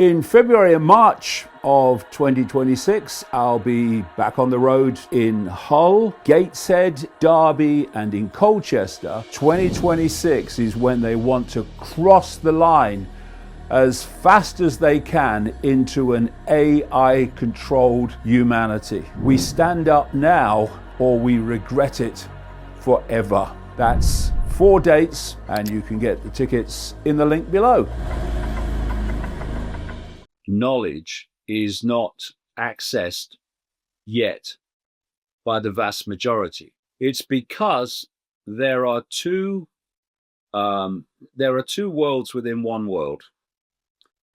In February and March of 2026, I'll be back on the road in Hull, Gateshead, Derby, and in Colchester. 2026 is when they want to cross the line as fast as they can into an AI-controlled humanity. We stand up now or we regret it forever. That's 4 dates, and you can get the tickets in the link below. Knowledge is not accessed yet by the vast majority. It's because there are two worlds within one world.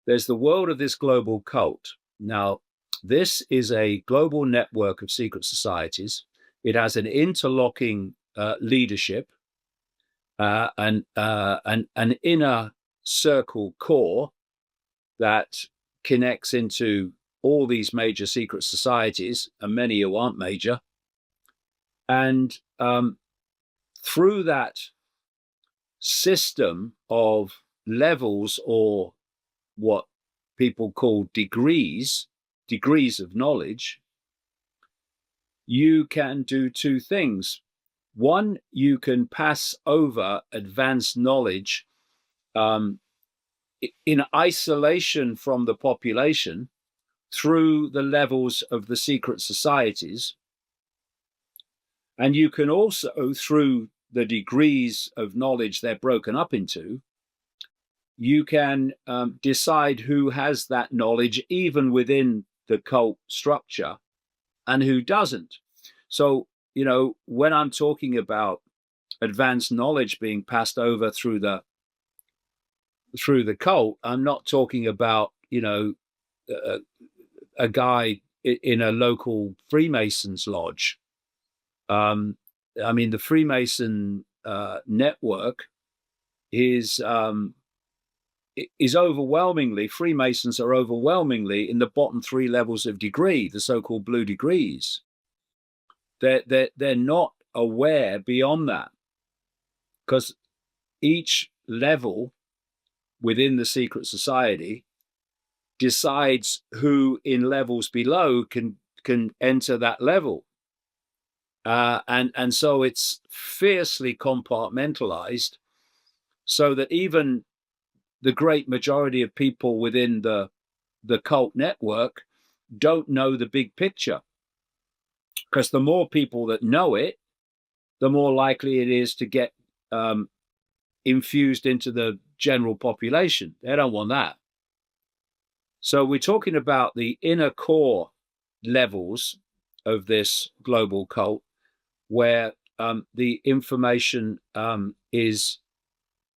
There's the world of this global cult. Now, this is a global network of secret societies. It has an interlocking leadership, an inner circle core that connects into all these major secret societies, and many who aren't major. And through that system of levels, or what people call degrees of knowledge, you can do two things. One, you can pass over advanced knowledge in isolation from the population through the levels of the secret societies. And you can also, through the degrees of knowledge they're broken up into, you can decide who has that knowledge even within the cult structure and who doesn't. So, when I'm talking about advanced knowledge being passed over through the cult, I'm not talking about, a guy in a local Freemasons lodge. The Freemason network is overwhelmingly, Freemasons are overwhelmingly in the bottom 3 levels of degree, the so-called blue degrees. They're not aware beyond that, because each level within the secret society decides who in levels below can enter that level. And so it's fiercely compartmentalized, so that even the great majority of people within the cult network don't know the big picture. Because the more people that know it, the more likely it is to get infused into the general population. They don't want that. So we're talking about the inner core levels of this global cult, where the information is,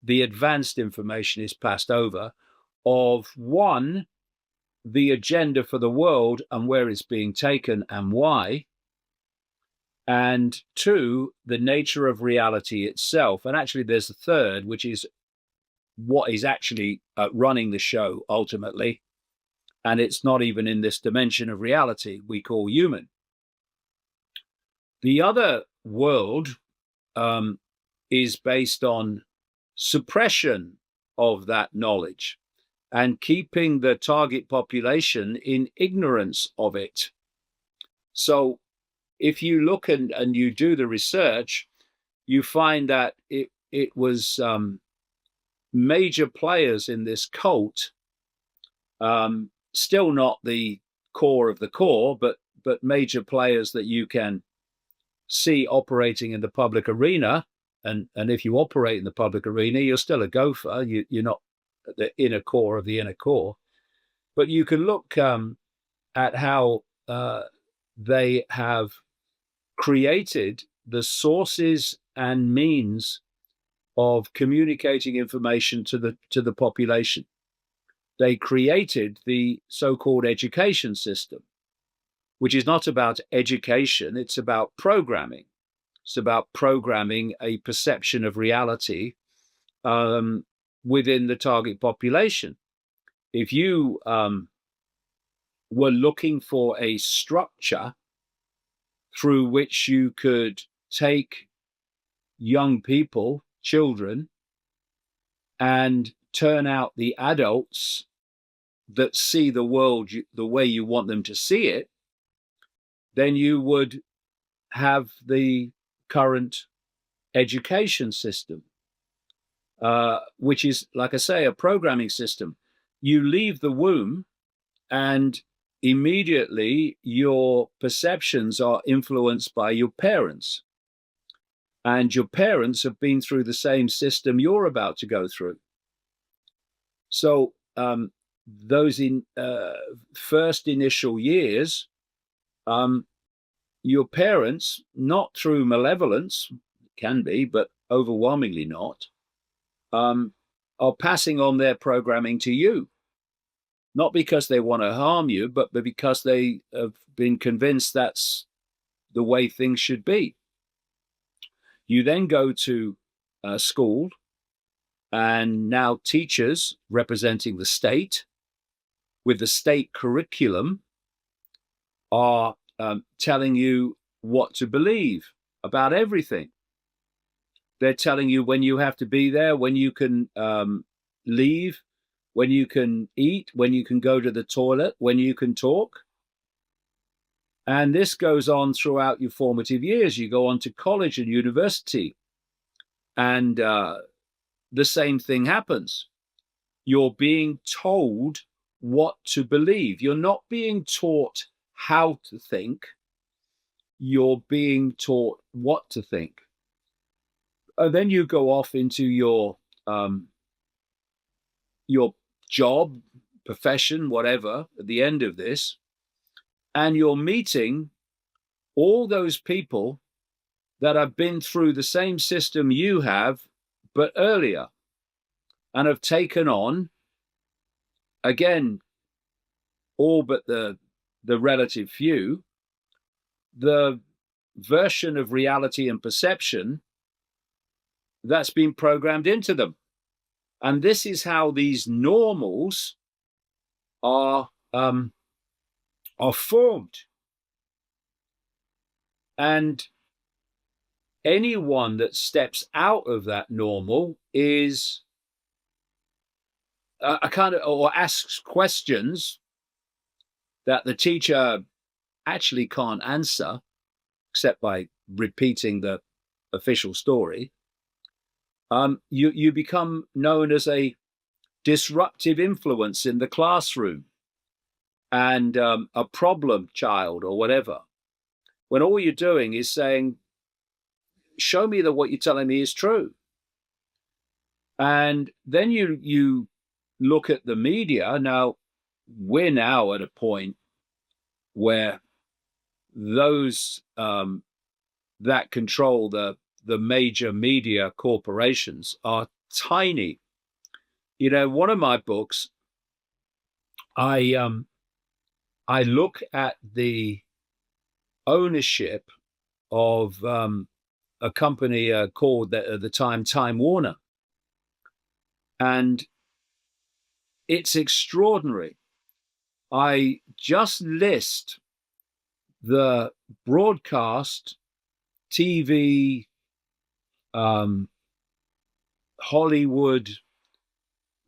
the advanced information is passed over of, one, the agenda for the world and where it's being taken and why, and 2, the nature of reality itself. And actually there's a third, which is what is actually running the show ultimately, and it's not even in this dimension of reality we call human. The other world is based on suppression of that knowledge and keeping the target population in ignorance of it. So if you look and you do the research, you find that it was major players in this cult, still not the core of the core, but major players that you can see operating in the public arena. And if you operate in the public arena, you're still a gopher. You're not the inner core of the inner core. But you can look at how they have created the sources and means of communicating information to the population. They created the so-called education system, which is not about education, it's about programming. It's about programming a perception of reality within the target population. If you were looking for a structure through which you could take young people, children, and turn out the adults that see the world the way you want them to see it, then you would have the current education system, which is, like I say, a programming system. You leave the womb and immediately your perceptions are influenced by your parents. And your parents have been through the same system you're about to go through. So those first initial years, your parents, not through malevolence, can be, but overwhelmingly not, are passing on their programming to you. Not because they want to harm you, but because they have been convinced that's the way things should be. You then go to school, and now teachers representing the state with the state curriculum are telling you what to believe about everything. They're telling you when you have to be there, when you can leave, when you can eat, when you can go to the toilet, when you can talk. And this goes on throughout your formative years. You go on to college and university, and the same thing happens. You're being told what to believe. You're not being taught how to think. You're being taught what to think. And then you go off into your job, profession, whatever, at the end of this, and you're meeting all those people that have been through the same system you have, but earlier, and have taken on, again, all but the relative few, the version of reality and perception that's been programmed into them. And this is how these normals are formed. And anyone that steps out of that normal is a kind of, or asks questions that the teacher actually can't answer, except by repeating the official story. You become known as a disruptive influence in the classroom and a problem child or whatever, when all you're doing is saying, show me that what you're telling me is true. And then you look at the media. Now, we're now at a point where those that control the major media corporations are tiny. You know, one of my books, I look at the ownership of a company called at the time Time Warner, and it's extraordinary. I just list the broadcast, TV, Hollywood,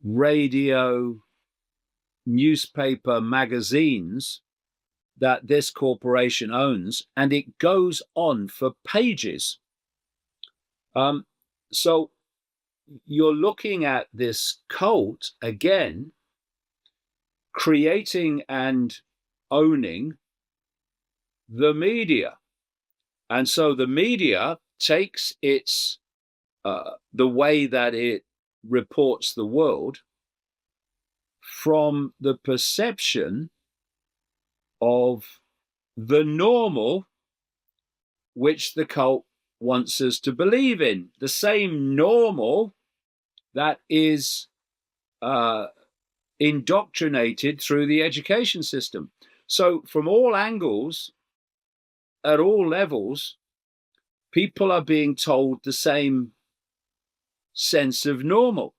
radio, newspaper, magazines that this corporation owns, and it goes on for pages. So you're looking at this cult again, creating and owning the media. And so the media takes its the way that it reports the world from the perception of the normal, which the cult wants us to believe in, the same normal that is indoctrinated through the education system. So from all angles, at all levels, people are being told the same sense of normal.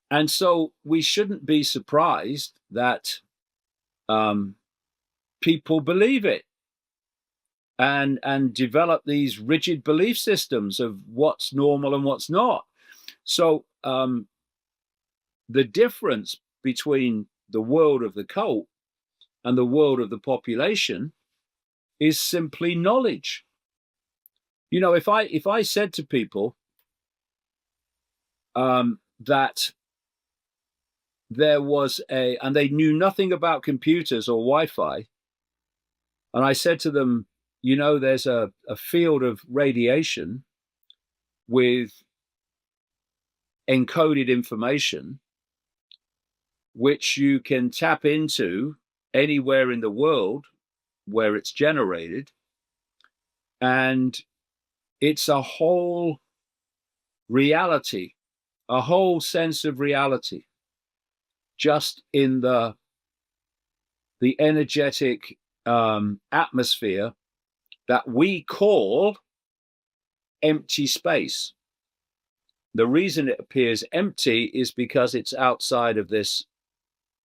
And so we shouldn't be surprised that people believe it and develop these rigid belief systems of what's normal and what's not. So the difference between the world of the cult and the world of the population is simply knowledge. You know, if I said to people that there was and they knew nothing about computers or Wi-Fi, and I said to them, you know, there's a field of radiation with encoded information which you can tap into anywhere in the world where it's generated, and it's a whole reality, a whole sense of reality, just in the energetic atmosphere that we call empty space. The reason it appears empty is because it's outside of this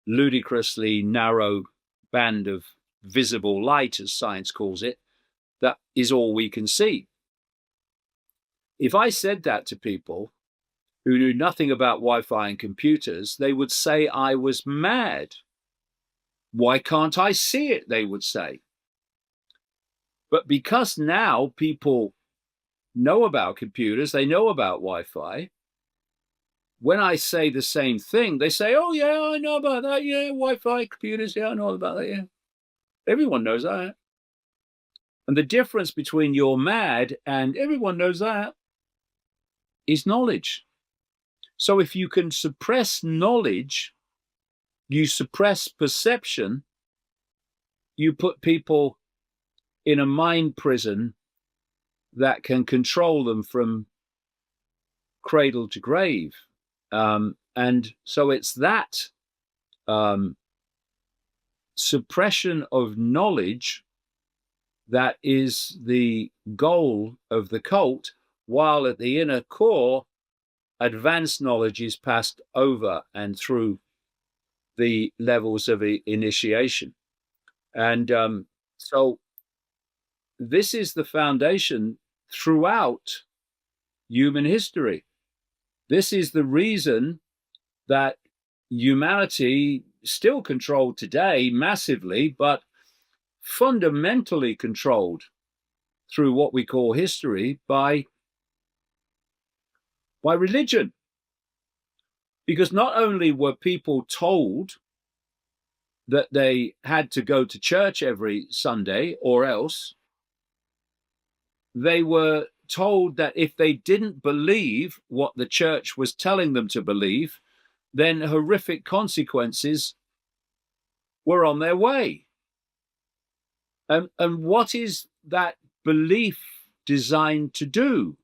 ludicrously narrow band of visible light, as science calls it. That is all we can see. If I said that to people who knew nothing about Wi-Fi and computers, they would say I was mad. Why can't I see it? They would say. But because now people know about computers, they know about Wi-Fi, when I say the same thing, they say, oh, yeah, I know about that. Yeah, Wi-Fi, computers, yeah, I know about that. Yeah, everyone knows that. And the difference between you're mad and everyone knows that is knowledge. So if you can suppress knowledge, you suppress perception, you put people in a mind prison that can control them from cradle to grave. And so it's that suppression of knowledge that is the goal of the cult, while at the inner core, advanced knowledge is passed over and through the levels of initiation. And so this is the foundation throughout human history. This is the reason that humanity, still controlled today massively, but fundamentally controlled through what we call history by religion. Because not only were people told that they had to go to church every Sunday or else, they were told that if they didn't believe what the church was telling them to believe, then horrific consequences were on their way. And what is that belief designed to do?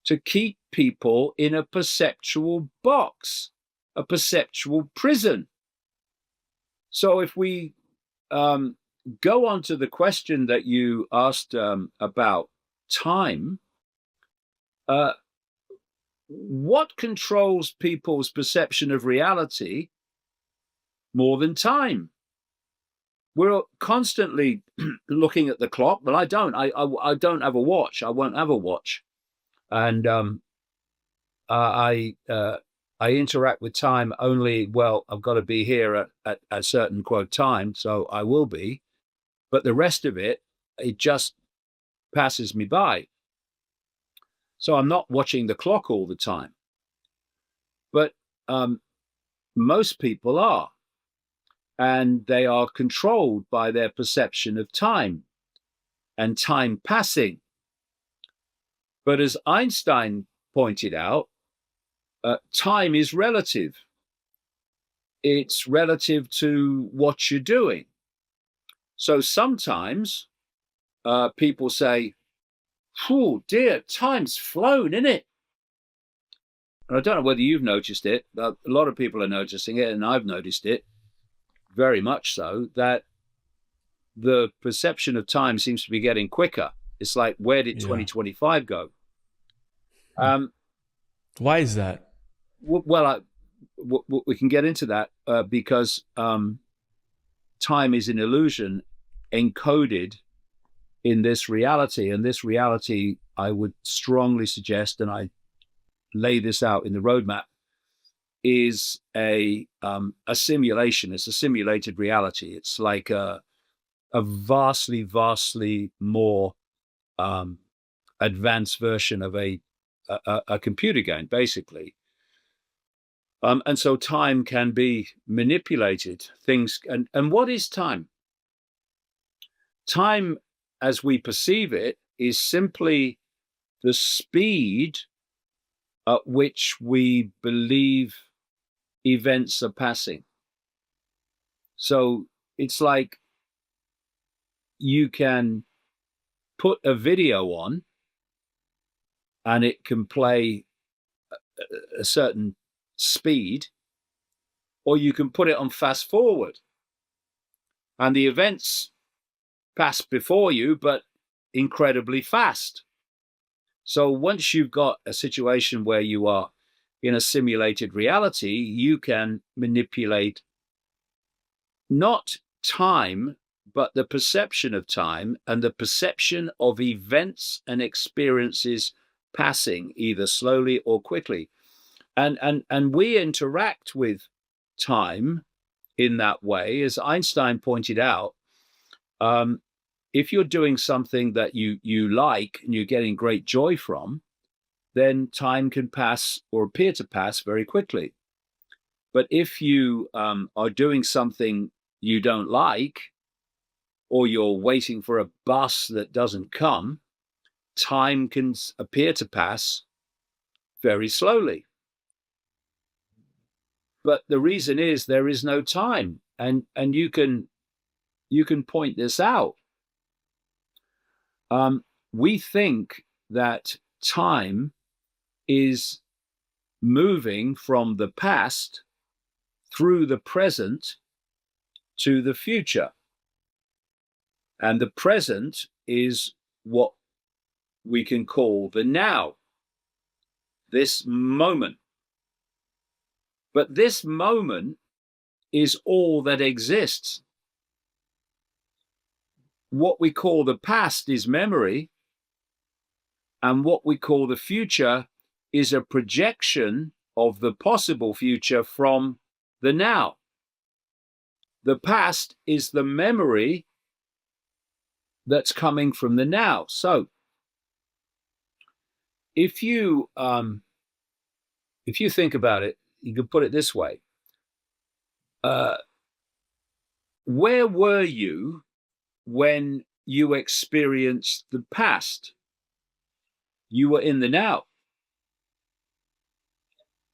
To keep people in a perceptual box, a perceptual prison. So if we go on to the question that you asked about time, what controls people's perception of reality more than time? We're constantly looking at the clock, but I don't. I don't have a watch. I won't have a watch, and I interact with time only. Well, I've got to be here at a certain quote time, so I will be. But the rest of it, it just passes me by. So I'm not watching the clock all the time. But most people are. And they are controlled by their perception of time and time passing. But as Einstein pointed out, time is relative. It's relative to what you're doing. So sometimes people say, oh dear, time's flown, isn't it? And I don't know whether you've noticed it, but a lot of people are noticing it, and I've noticed it very much so, that the perception of time seems to be getting quicker. It's like, where did 2025 go? Why is that? Well, we can get into that because time is an illusion encoded in this reality. And this reality, I would strongly suggest, and I lay this out in the roadmap, is a simulation. It's a simulated reality. It's like a vastly more advanced version of a computer game, basically. And so time can be manipulated. And what is time? Time, as we perceive it, is simply the speed at which we believe events are passing. So it's like you can put a video on and it can play a certain speed, or you can put it on fast forward and the events pass before you, but incredibly fast. So once you've got a situation where you are in a simulated reality, you can manipulate not time, but the perception of time and the perception of events and experiences passing either slowly or quickly. And we interact with time in that way. As Einstein pointed out, if you're doing something that you like and you're getting great joy from, then time can pass or appear to pass very quickly. But if you are doing something you don't like, or you're waiting for a bus that doesn't come, time can appear to pass very slowly. But the reason is there is no time, and you can point this out. We think that time is moving from the past through the present to the future. And the present is what we can call the now, this moment. But this moment is all that exists. What we call the past is memory, and what we call the future is a projection of the possible future from the now. The past is the memory that's coming from the now. So if you think about it, you can put it this way. Where were you when you experienced the past? You were in the now.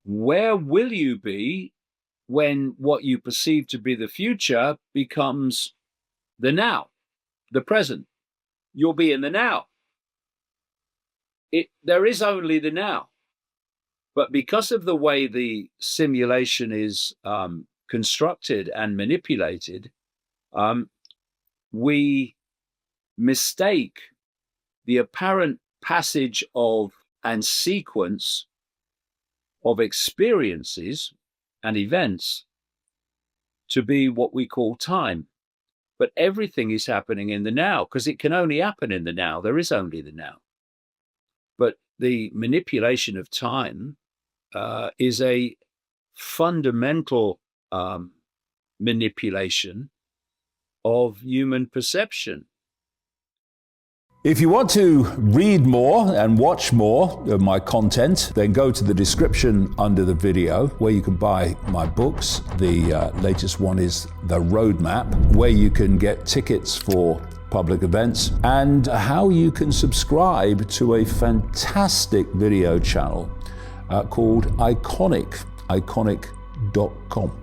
Where will you be when what you perceive to be the future becomes the now, the present? You'll be in the now. There is only the now. But because of the way the simulation is constructed and manipulated, we mistake the apparent passage of and sequence of experiences and events to be what we call time. But everything is happening in the now, because it can only happen in the now. There is only the now. But the manipulation of time is a fundamental manipulation of human perception. If you want to read more and watch more of my content, then go to the description under the video where you can buy my books. The latest one is The Roadmap, where you can get tickets for public events, and how you can subscribe to a fantastic video channel called Iconic, iconic.com.